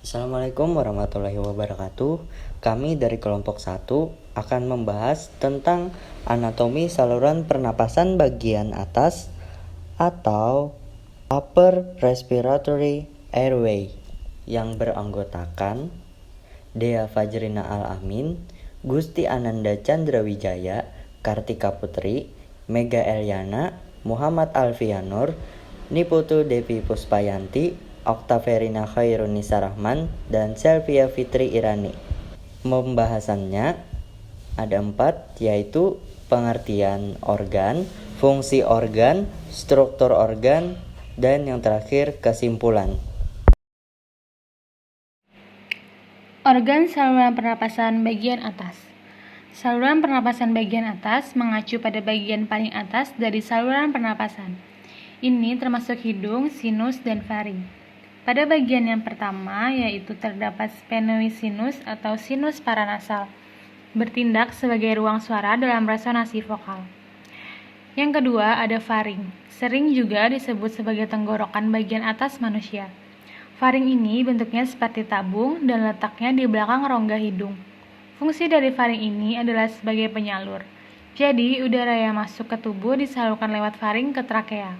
Assalamualaikum warahmatullahi wabarakatuh. Kami dari kelompok 1 akan membahas tentang anatomi saluran pernapasan bagian atas atau upper respiratory airway yang beranggotakan Dea Fajrina Al-Amin, Gusti Ananda Candrawijaya, Kartika Putri, Mega Eliana, Muhammad Alfianur, Niputu Devi Puspayanti, Oktaverina Khairunisa Rahman, dan Selvia Fitri Irani. Pembahasannya ada 4, yaitu pengertian organ, fungsi organ, struktur organ, dan yang terakhir kesimpulan. Organ saluran pernapasan bagian atas. Saluran pernapasan bagian atas mengacu pada bagian paling atas dari saluran pernapasan. Ini termasuk hidung, sinus, dan faring. Pada bagian yang pertama, yaitu terdapat sphenoid sinus atau sinus paranasal, bertindak sebagai ruang suara dalam resonansi vokal. Yang kedua ada faring, sering juga disebut sebagai tenggorokan bagian atas manusia. Faring ini bentuknya seperti tabung dan letaknya di belakang rongga hidung. Fungsi dari faring ini adalah sebagai penyalur. Jadi, udara yang masuk ke tubuh disalurkan lewat faring ke trakea.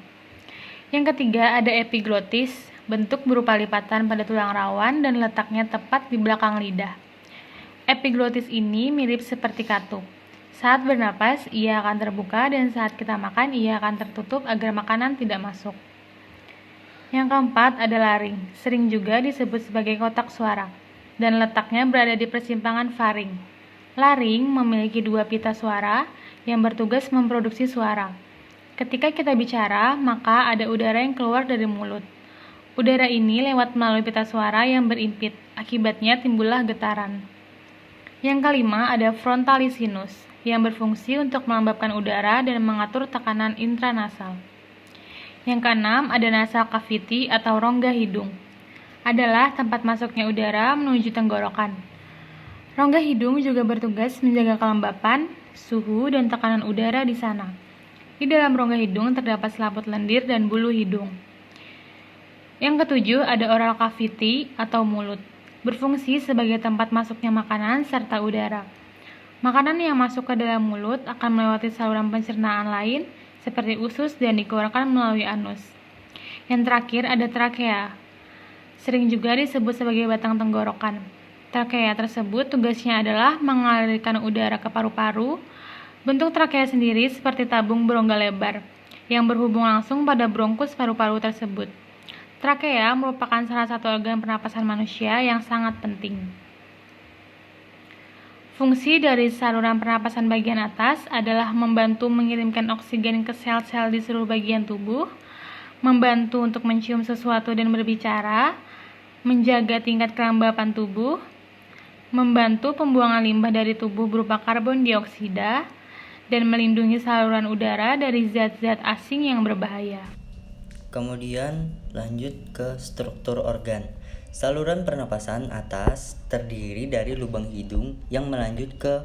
Yang ketiga ada epiglotis, bentuk berupa lipatan pada tulang rawan dan letaknya tepat di belakang lidah. Epiglotis ini mirip seperti katup. Saat bernapas, ia akan terbuka dan saat kita makan, ia akan tertutup agar makanan tidak masuk. Yang keempat ada laring, sering juga disebut sebagai kotak suara, dan letaknya berada di persimpangan faring. Laring memiliki 2 pita suara yang bertugas memproduksi suara. Ketika kita bicara, maka ada udara yang keluar dari mulut. Udara ini lewat melalui pita suara yang berimpit, akibatnya timbullah getaran. Yang kelima ada frontalis sinus, yang berfungsi untuk melembabkan udara dan mengatur tekanan intranasal. Yang keenam ada nasal cavity atau rongga hidung. Adalah tempat masuknya udara menuju tenggorokan. Rongga hidung juga bertugas menjaga kelembapan, suhu, dan tekanan udara di sana. Di dalam rongga hidung terdapat selaput lendir dan bulu hidung. Yang ketujuh ada oral cavity atau mulut, berfungsi sebagai tempat masuknya makanan serta udara. Makanan yang masuk ke dalam mulut akan melewati saluran pencernaan lain seperti usus dan dikeluarkan melalui anus. Yang terakhir ada trakea, sering juga disebut sebagai batang tenggorokan. Trakea tersebut tugasnya adalah mengalirkan udara ke paru-paru. Bentuk trakea sendiri seperti tabung berongga lebar yang berhubung langsung pada bronkus paru-paru tersebut. Trakea merupakan salah satu organ pernapasan manusia yang sangat penting. Fungsi dari saluran pernapasan bagian atas adalah membantu mengirimkan oksigen ke sel-sel di seluruh bagian tubuh, membantu untuk mencium sesuatu dan berbicara, menjaga tingkat kelembapan tubuh, membantu pembuangan limbah dari tubuh berupa karbon dioksida, dan melindungi saluran udara dari zat-zat asing yang berbahaya. Kemudian lanjut ke struktur organ. Saluran pernapasan atas terdiri dari lubang hidung yang melanjut ke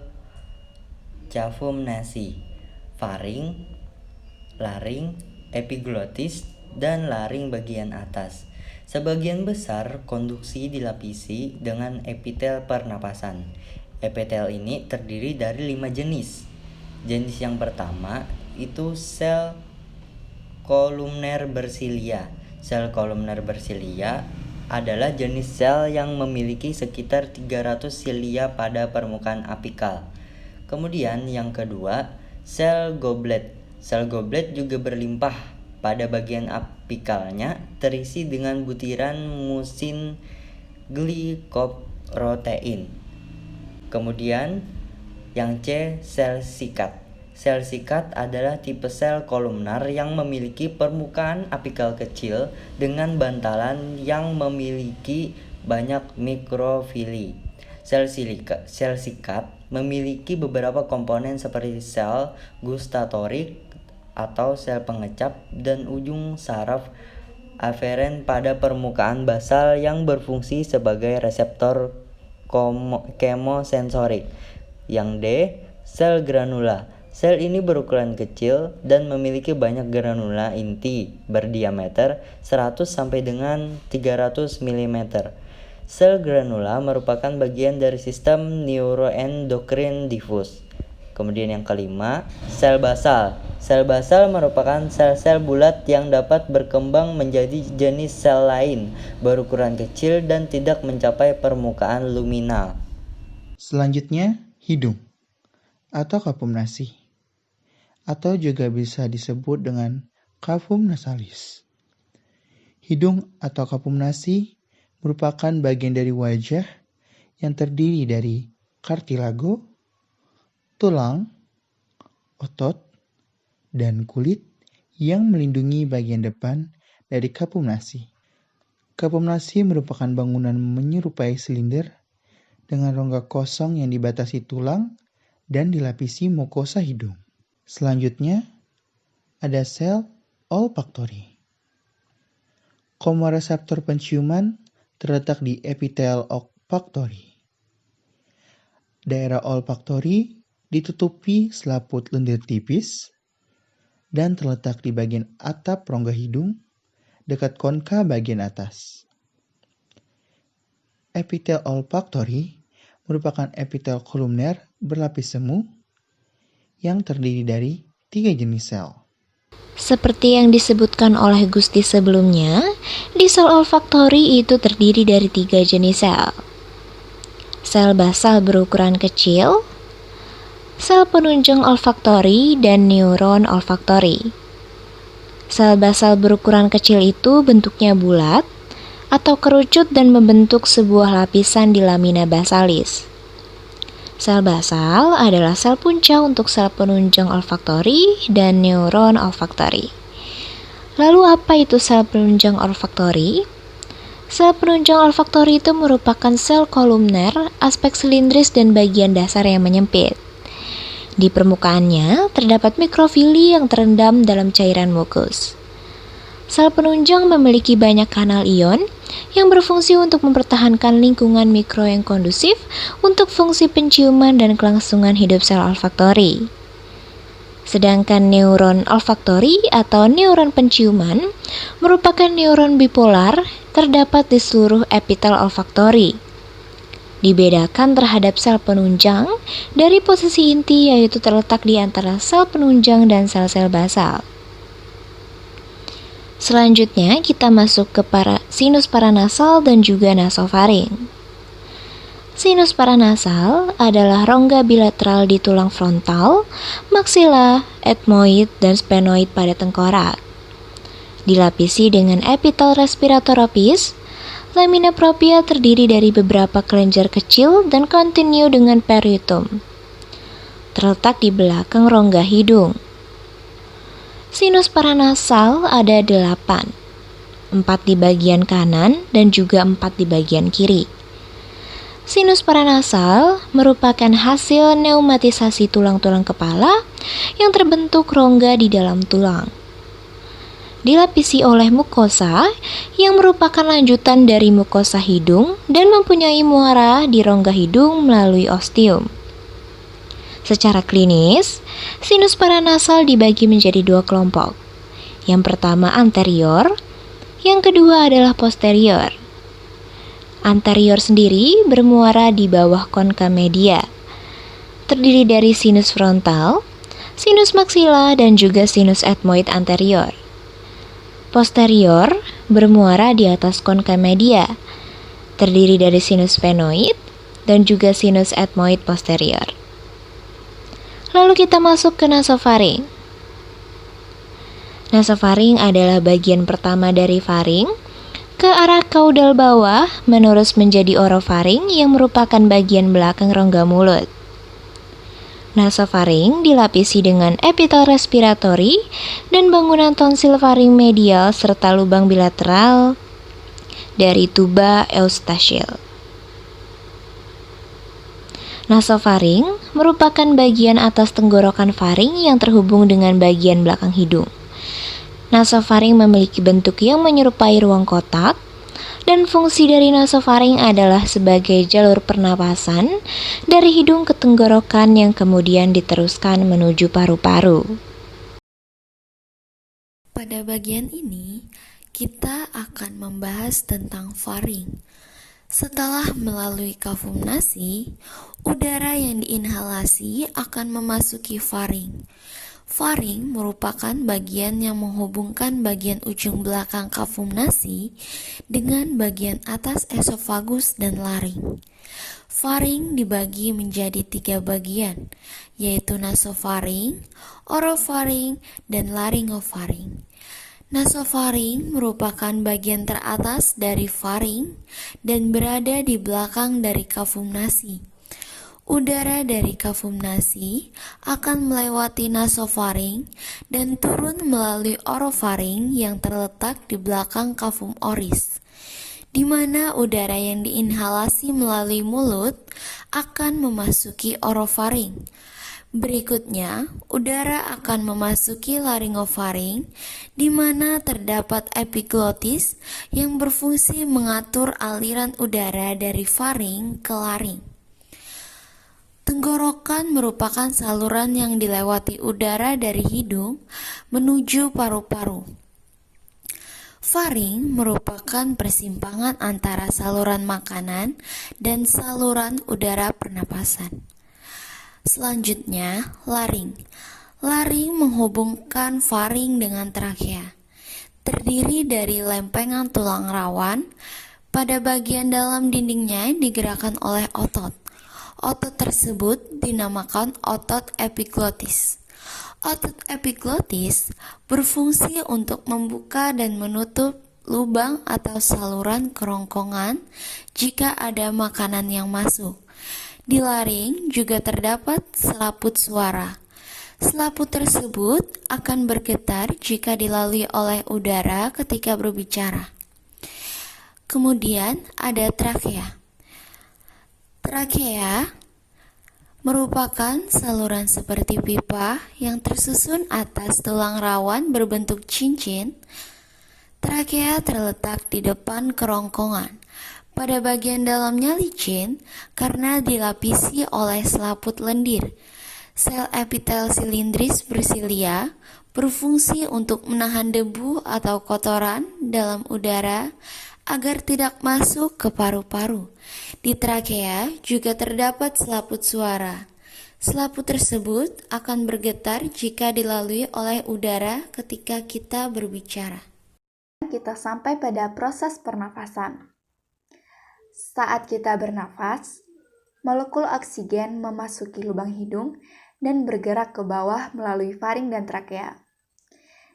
cavum nasi, faring, laring, epiglotis, dan laring bagian atas. Sebagian besar konduksi dilapisi dengan epitel pernapasan. Epitel ini terdiri dari 5 jenis. Jenis yang pertama itu sel kolumner bersilia. Sel kolumner bersilia adalah jenis sel yang memiliki sekitar 300 silia pada permukaan apikal. Kemudian yang kedua, sel goblet. Sel goblet juga berlimpah pada bagian apikalnya terisi dengan butiran musin glikoprotein. Kemudian yang C, sel sikat. Sel sikat adalah tipe sel kolumnar yang memiliki permukaan apikal kecil dengan bantalan yang memiliki banyak mikrofili. Sel sikat memiliki beberapa komponen seperti sel gustatorik atau sel pengecap dan ujung saraf aferen pada permukaan basal yang berfungsi sebagai reseptor kemosensorik. Yang D, sel granula. Sel ini berukuran kecil dan memiliki banyak granula inti berdiameter 100 sampai dengan 300 mm. Sel granula merupakan bagian dari sistem neuroendokrin difus. Kemudian yang kelima, sel basal. Sel basal merupakan sel-sel bulat yang dapat berkembang menjadi jenis sel lain, berukuran kecil dan tidak mencapai permukaan luminal. Selanjutnya, hidung atau kapum nasi, atau juga bisa disebut dengan cavum nasalis. Hidung atau kapum nasi merupakan bagian dari wajah yang terdiri dari kartilago, tulang, otot, dan kulit yang melindungi bagian depan dari kapum nasi. Kapum nasi merupakan bangunan menyerupai silinder dengan rongga kosong yang dibatasi tulang dan dilapisi mukosa hidung. Selanjutnya, ada sel olfaktori. Komoreseptor penciuman terletak di epitel olfaktori. Daerah olfaktori ditutupi selaput lendir tipis dan terletak di bagian atap rongga hidung dekat konka bagian atas. Epitel olfaktori merupakan epitel kolumner berlapis semu yang terdiri dari 3 jenis sel. Seperti yang disebutkan oleh Gusti sebelumnya, di sel olfaktori itu terdiri dari 3 jenis sel. Sel basal berukuran kecil, sel penunjang olfaktori, dan neuron olfaktori. Sel basal berukuran kecil itu bentuknya bulat atau kerucut dan membentuk sebuah lapisan di lamina basalis. Sel basal adalah sel punca untuk sel penunjang olfaktori dan neuron olfaktori. Lalu apa itu sel penunjang olfaktori? Sel penunjang olfaktori itu merupakan sel kolumner, aspek silindris dan bagian dasar yang menyempit. Di permukaannya terdapat mikrofili yang terendam dalam cairan mukus. Sel penunjang memiliki banyak kanal ion yang berfungsi untuk mempertahankan lingkungan mikro yang kondusif untuk fungsi penciuman dan kelangsungan hidup sel olfaktori. Sedangkan neuron olfaktori atau neuron penciuman merupakan neuron bipolar terdapat di seluruh epitel olfaktori. Dibedakan terhadap sel penunjang dari posisi inti yaitu terletak di antara sel penunjang dan sel-sel basal. Selanjutnya kita masuk ke sinus paranasal dan juga nasofaring. Sinus paranasal adalah rongga bilateral di tulang frontal, maksila, etmoid, dan sphenoid pada tengkorak. Dilapisi dengan epitel respiratoropis, lamina propria terdiri dari beberapa kelenjar kecil dan kontinu dengan periutum. Terletak di belakang rongga hidung. Sinus paranasal ada 8, 4 di bagian kanan dan juga 4 di bagian kiri. Sinus paranasal merupakan hasil pneumatisasi tulang-tulang kepala yang terbentuk rongga di dalam tulang. Dilapisi oleh mukosa yang merupakan lanjutan dari mukosa hidung dan mempunyai muara di rongga hidung melalui ostium. Secara klinis, sinus paranasal dibagi menjadi 2 kelompok. Yang pertama anterior, yang kedua adalah posterior. Anterior sendiri bermuara di bawah konka media, terdiri dari sinus frontal, sinus maksila, dan juga sinus etmoid anterior. Posterior bermuara di atas konka media, terdiri dari sinus sphenoid dan juga sinus etmoid posterior. Lalu kita masuk ke nasofaring. Nasofaring adalah bagian pertama dari faring ke arah kaudal bawah menerus menjadi orofaring yang merupakan bagian belakang rongga mulut. Nasofaring dilapisi dengan epitel respiratori dan bangunan tonsil faring medial serta lubang bilateral dari tuba eustachial. Nasofaring merupakan bagian atas tenggorokan faring yang terhubung dengan bagian belakang hidung. Nasofaring memiliki bentuk yang menyerupai ruang kotak, dan fungsi dari nasofaring adalah sebagai jalur pernapasan dari hidung ke tenggorokan yang kemudian diteruskan menuju paru-paru. Pada bagian ini, kita akan membahas tentang faring. Setelah melalui kafum nasi, udara yang diinhalasi akan memasuki faring. Faring merupakan bagian yang menghubungkan bagian ujung belakang kafum nasi dengan bagian atas esofagus dan laring. Faring dibagi menjadi 3 bagian, yaitu nasofaring, orofaring, dan laringofaring. Nasofaring merupakan bagian teratas dari faring dan berada di belakang dari kafum nasi. Udara dari kafum nasi akan melewati nasofaring dan turun melalui orofaring yang terletak di belakang kafum oris, di mana udara yang diinhalasi melalui mulut akan memasuki orofaring. Berikutnya, udara akan memasuki laringofaring, di mana terdapat epiglotis yang berfungsi mengatur aliran udara dari faring ke laring. Tenggorokan merupakan saluran yang dilewati udara dari hidung menuju paru-paru. Faring merupakan persimpangan antara saluran makanan dan saluran udara pernapasan. Selanjutnya, laring. Laring menghubungkan faring dengan trakea. Terdiri dari lempengan tulang rawan. Pada bagian dalam dindingnya digerakkan oleh otot. Otot tersebut dinamakan otot epiglotis. Otot epiglotis berfungsi untuk membuka dan menutup lubang atau saluran kerongkongan jika ada makanan yang masuk. Di laring juga terdapat selaput suara. Selaput tersebut akan bergetar jika dilalui oleh udara ketika berbicara. Kemudian ada trakea. Trakea merupakan saluran seperti pipa yang tersusun atas tulang rawan berbentuk cincin. Trakea terletak di depan kerongkongan. Pada bagian dalamnya licin karena dilapisi oleh selaput lendir. Sel epitel silindris bersilia berfungsi untuk menahan debu atau kotoran dalam udara agar tidak masuk ke paru-paru. Di trakea juga terdapat selaput suara. Selaput tersebut akan bergetar jika dilalui oleh udara ketika kita berbicara. Kita sampai pada proses pernafasan. Saat kita bernafas, molekul oksigen memasuki lubang hidung dan bergerak ke bawah melalui faring dan trakea,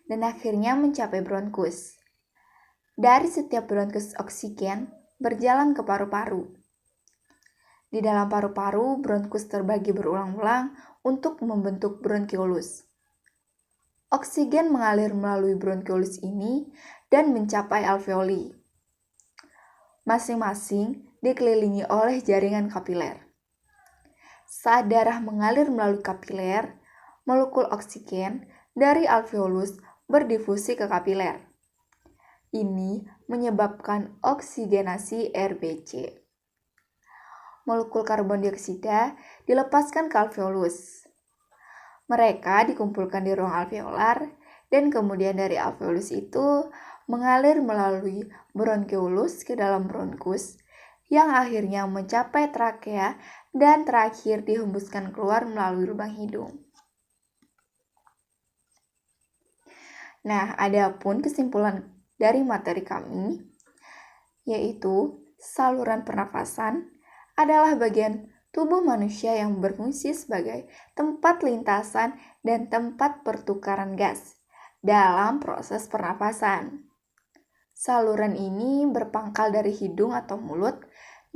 dan akhirnya mencapai bronkus. Dari setiap bronkus oksigen berjalan ke paru-paru. Di dalam paru-paru, bronkus terbagi berulang-ulang untuk membentuk bronkiolus. Oksigen mengalir melalui bronkiolus ini dan mencapai alveoli. Masing-masing dikelilingi oleh jaringan kapiler. Saat darah mengalir melalui kapiler, molekul oksigen dari alveolus berdifusi ke kapiler. Ini menyebabkan oksigenasi RBC. Molekul karbon dioksida dilepaskan ke alveolus. Mereka dikumpulkan di ruang alveolar dan kemudian dari alveolus itu mengalir melalui bronkiolus ke dalam bronkus yang akhirnya mencapai trakea dan terakhir dihembuskan keluar melalui lubang hidung. Nah, adapun kesimpulan dari materi kami, yaitu saluran pernafasan adalah bagian tubuh manusia yang berfungsi sebagai tempat lintasan dan tempat pertukaran gas dalam proses pernafasan. Saluran ini berpangkal dari hidung atau mulut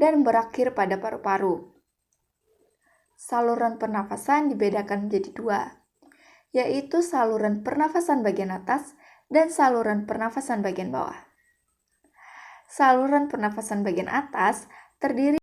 dan berakhir pada paru-paru. Saluran pernafasan dibedakan menjadi 2, yaitu saluran pernafasan bagian atas dan saluran pernafasan bagian bawah. Saluran pernafasan bagian atas terdiri